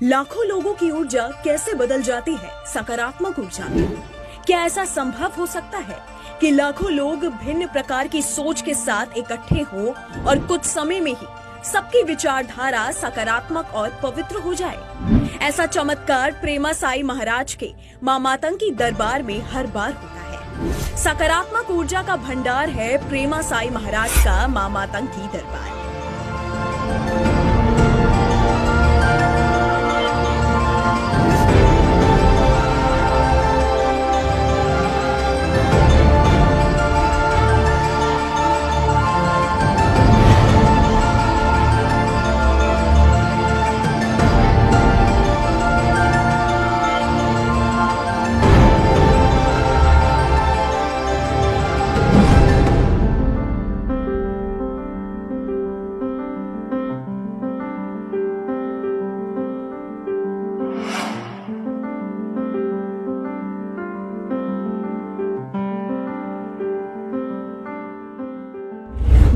लाखों लोगों की ऊर्जा कैसे बदल जाती है सकारात्मक ऊर्जा में? क्या ऐसा संभव हो सकता है कि लाखों लोग भिन्न प्रकार की सोच के साथ इकट्ठे हों और कुछ समय में ही सबकी विचारधारा सकारात्मक और पवित्र हो जाए? ऐसा चमत्कार प्रेमा साई महाराज के मां मातंगी दरबार में हर बार होता है। सकारात्मक ऊर्जा का भंडार है प्रेमा साई महाराज का मां मातंगी दरबार।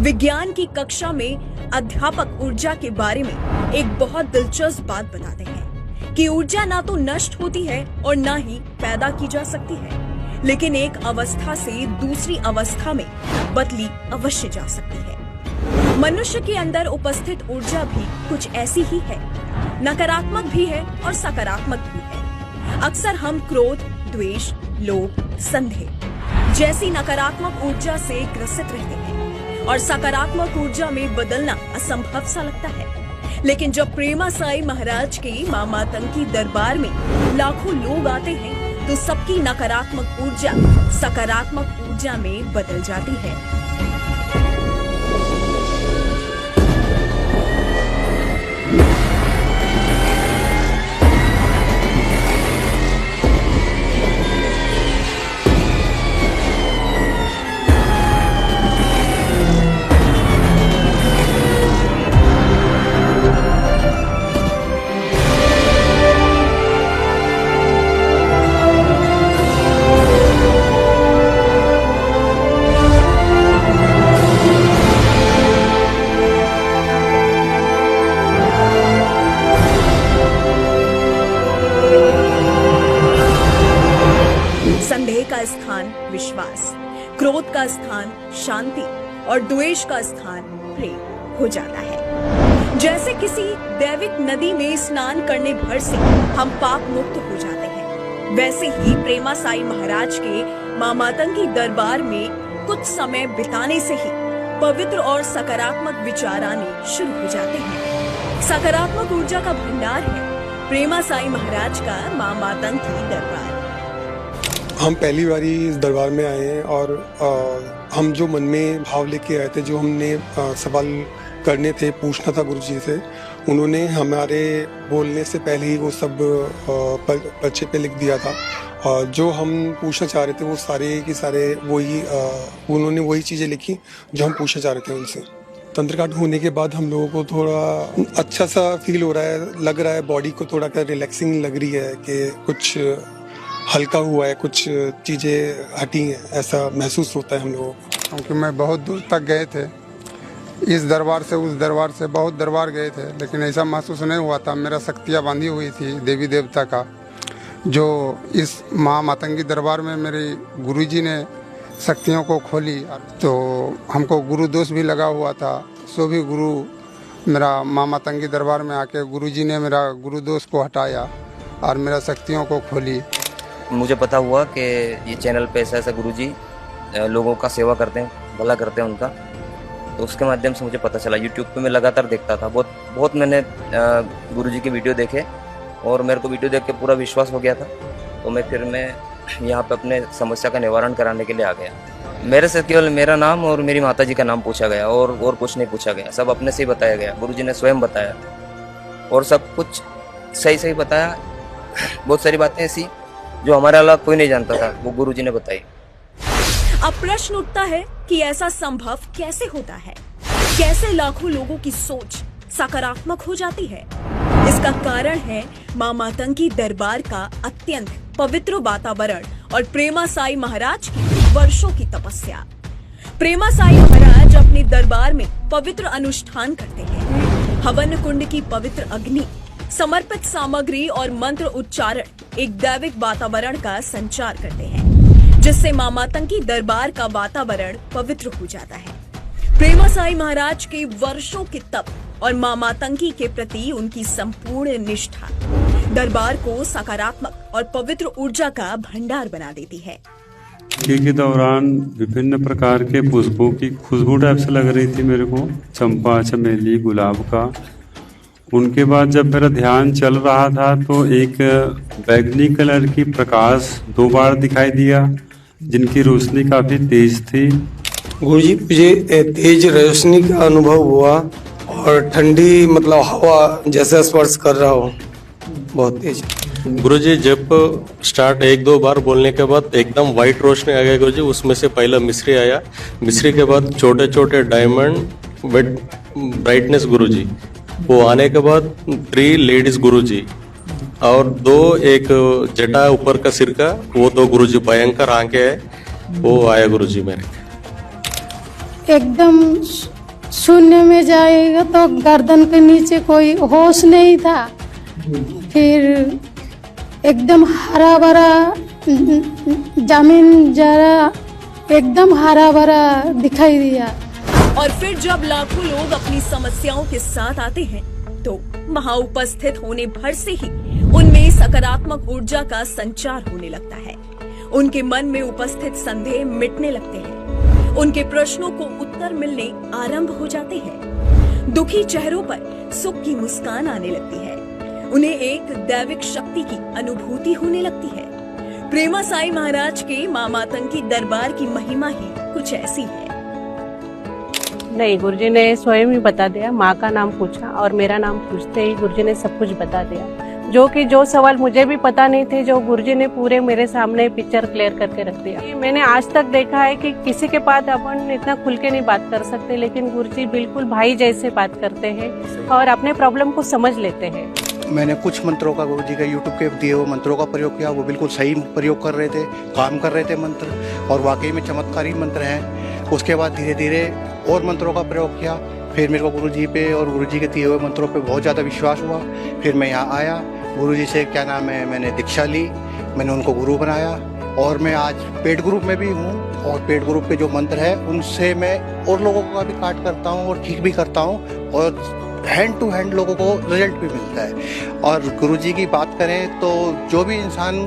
विज्ञान की कक्षा में अध्यापक ऊर्जा के बारे में एक बहुत दिलचस्प बात बताते हैं कि ऊर्जा ना तो नष्ट होती है और ना ही पैदा की जा सकती है, लेकिन एक अवस्था से दूसरी अवस्था में बदली अवश्य जा सकती है। मनुष्य के अंदर उपस्थित ऊर्जा भी कुछ ऐसी ही है, नकारात्मक भी है और सकारात्मक भी है। अक्सर हम क्रोध, द्वेष, लोभ, संदेह जैसी नकारात्मक ऊर्जा से ग्रसित रहते हैं और सकारात्मक ऊर्जा में बदलना असंभव सा लगता है। लेकिन जब प्रेमा साई महाराज के मां मातंगी दरबार में लाखों लोग आते हैं तो सबकी नकारात्मक ऊर्जा सकारात्मक ऊर्जा में बदल जाती है। संदेह का स्थान विश्वास, क्रोध का स्थान शांति और द्वेष का स्थान प्रेम हो जाता है। जैसे किसी दैविक नदी में स्नान करने भर से हम पाप मुक्त हो जाते हैं, वैसे ही प्रेमा साई महाराज के मां मातंगी दरबार में कुछ समय बिताने से ही पवित्र और सकारात्मक विचार आने शुरू हो जाते हैं। सकारात्मक ऊर्जा का भंडार है प्रेमा साई महाराज का मां मातंगी दरबार। हम पहली बारी इस दरबार में आए हैं और हम जो मन में भाव लेके आए थे, जो हमने सवाल करने थे, पूछना था गुरु जी से, उन्होंने हमारे बोलने से पहले ही वो सब पर्चे पे लिख दिया था। और जो हम पूछना चाह रहे थे वो सारे की सारे वही उन्होंने वही चीज़ें लिखी जो हम पूछना चाह रहे थे उनसे। तंत्र काट होने के बाद हम लोगों को थोड़ा अच्छा सा फील हो रहा है, लग रहा है, बॉडी को थोड़ा रिलैक्सिंग लग रही है कि कुछ हल्का हुआ है, कुछ चीज़ें हटी हैं, ऐसा महसूस होता है हम लोगों को। क्योंकि मैं बहुत दूर तक गए थे, इस दरबार से उस दरबार से बहुत दरबार गए थे, लेकिन ऐसा महसूस नहीं हुआ था। मेरा शक्तियाँ बांधी हुई थी देवी देवता का, जो इस मां मातंगी दरबार में मेरे गुरुजी ने शक्तियों को खोली। तो हमको गुरु दोष भी लगा हुआ था, सो भी गुरु मेरा मां मातंगी दरबार में आके गुरुजी ने मेरा गुरु दोष को हटाया और मेरा शक्तियों को खोली। मुझे पता हुआ कि ये चैनल पे ऐसा गुरुजी लोगों का सेवा करते हैं, भला करते हैं उनका, तो उसके माध्यम से मुझे पता चला। यूट्यूब पे मैं लगातार देखता था, बहुत मैंने गुरुजी के वीडियो देखे और मेरे को वीडियो देख के पूरा विश्वास हो गया था। तो मैं यहाँ पे अपने समस्या का निवारण कराने के लिए आ गया। मेरे से केवल मेरा नाम और मेरी माता जी का नाम पूछा गया और कुछ नहीं पूछा गया, सब अपने से ही बताया गया। गुरुजी ने स्वयं बताया और सब कुछ सही बताया। बहुत सारी बातें ऐसी जो हमारे अलावा कोई नहीं जानता था, वो गुरुजी ने बताई। अब प्रश्न उठता है कि ऐसा संभव कैसे होता है? कैसे लाखों लोगों की सोच सकारात्मक हो जाती है? इसका कारण है मां मातंगी दरबार का अत्यंत पवित्र वातावरण और प्रेमा साई महाराज की वर्षों की तपस्या। प्रेमा साई महाराज अपने दरबार में पवित्र अनुष्ठान करते हैं। हवन कुंड की पवित्र अग्नि समर्पित सामग्री और मंत्र उच्चारण एक दैविक वातावरण का संचार करते हैं, जिससे मां मातंगी दरबार का वातावरण पवित्र हो जाता है। प्रेमासाई महाराज के वर्षों के तप और मां मातंगी के प्रति उनकी संपूर्ण निष्ठा दरबार को सकारात्मक और पवित्र ऊर्जा का भंडार बना देती है। के दौरान विभिन्न प्रकार के पुष्पों की खुशबू टाइप से लग रही थी मेरे को, चंपा, चमेली, गुलाब का। उनके बाद जब मेरा ध्यान चल रहा था तो एक बैगनी कलर की प्रकाश 2 बार दिखाई दिया, जिनकी रोशनी काफी तेज थी। गुरुजी, मुझे तेज रोशनी का अनुभव हुआ और ठंडी मतलब हवा जैसे स्पर्श कर रहा हो, बहुत तेज। गुरुजी, जब स्टार्ट 1-2 बार बोलने के बाद एकदम वाइट रोशनी आ गया गुरुजी। उसमें से पहला मिश्री आया, मिश्री के बाद छोटे छोटे डायमंड विद ब्राइटनेस गुरुजी। वो आने के बाद 3 लेडीज गुरुजी और 2 एक जटा ऊपर का सिर का, वो 2 गुरुजी भयंकर आंखें है, वो आया गुरुजी मेरे। एकदम शून्य में जाएगा तो गर्दन के नीचे कोई होश नहीं था। फिर एकदम हरा भरा जमीन जरा एकदम हरा भरा दिखाई दिया। और फिर जब लाखों लोग अपनी समस्याओं के साथ आते हैं तो वहां उपस्थित होने भर से ही उनमें सकारात्मक ऊर्जा का संचार होने लगता है। उनके मन में उपस्थित संदेह मिटने लगते हैं, उनके प्रश्नों को उत्तर मिलने आरंभ हो जाते हैं। दुखी चेहरों पर सुख की मुस्कान आने लगती है, उन्हें एक दैविक शक्ति की अनुभूति होने लगती है। प्रेमासाई महाराज के मां मातंगी दरबार की महिमा ही कुछ ऐसी है। नहीं, गुरुजी ने स्वयं ही बता दिया। माँ का नाम पूछा और मेरा नाम पूछते ही गुरुजी ने सब कुछ बता दिया। जो सवाल मुझे भी पता नहीं थे, जो गुरुजी ने पूरे मेरे सामने पिक्चर क्लियर करके रख दिया। मैंने आज तक देखा है कि किसी के पास अपन इतना खुल के नहीं बात कर सकते, लेकिन गुरुजी बिल्कुल भाई जैसे बात करते हैं और अपने प्रॉब्लम को समझ लेते हैं। मैंने कुछ मंत्रों का गुरुजी का यूट्यूब के दिए हुए मंत्रों का प्रयोग किया, वो बिल्कुल सही प्रयोग कर रहे थे, काम कर रहे थे मंत्र, और वाकई में चमत्कारी मंत्र हैं। उसके बाद धीरे धीरे और मंत्रों का प्रयोग किया। फिर मेरे को गुरुजी पे और गुरुजी के दिए हुए मंत्रों पे बहुत ज़्यादा विश्वास हुआ। फिर मैं यहाँ आया, गुरुजी से क्या नाम है, मैंने दीक्षा ली, मैंने उनको गुरु बनाया और मैं आज पेड ग्रुप में भी हूँ। और पेड ग्रुप के जो मंत्र है उनसे मैं और लोगों का भी काट करता हूँ और ठीक भी करता हूँ, और हैंड टू हैंड लोगों को रिजल्ट भी मिलता है। और गुरुजी की बात करें तो जो भी इंसान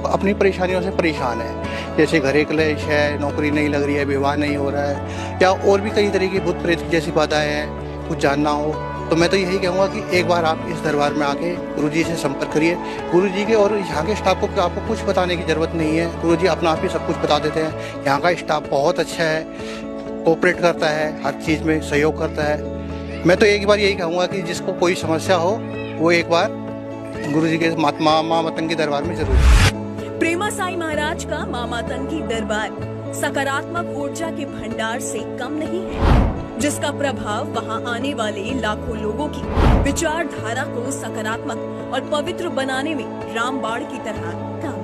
अपनी परेशानियों से परेशान है, जैसे घरे क्लेश है, नौकरी नहीं लग रही है, विवाह नहीं हो रहा है, या और भी कई तरह की भूत प्रेत जैसी बाधाएं हैं, कुछ जानना हो तो मैं तो यही कहूँगा कि एक बार आप इस दरबार में आके गुरुजी से संपर्क करिए। गुरुजी के और यहाँ के स्टाफ को आपको कुछ बताने की ज़रूरत नहीं है, गुरुजी अपना आप ही सब कुछ बता देते हैं। यहाँ का स्टाफ बहुत अच्छा है, कोऑपरेट करता है, हर चीज़ में सहयोग करता है। मैं तो एक बार यही कहूँगा कि जिसको कोई समस्या हो वो एक बार गुरुजी के मां मातंगी दरबार में जरूर। प्रेमासाई महाराज का मां मातंगी दरबार सकारात्मक ऊर्जा के भंडार से कम नहीं है, जिसका प्रभाव वहां आने वाले लाखों लोगों की विचारधारा को सकारात्मक और पवित्र बनाने में रामबाण की तरह काम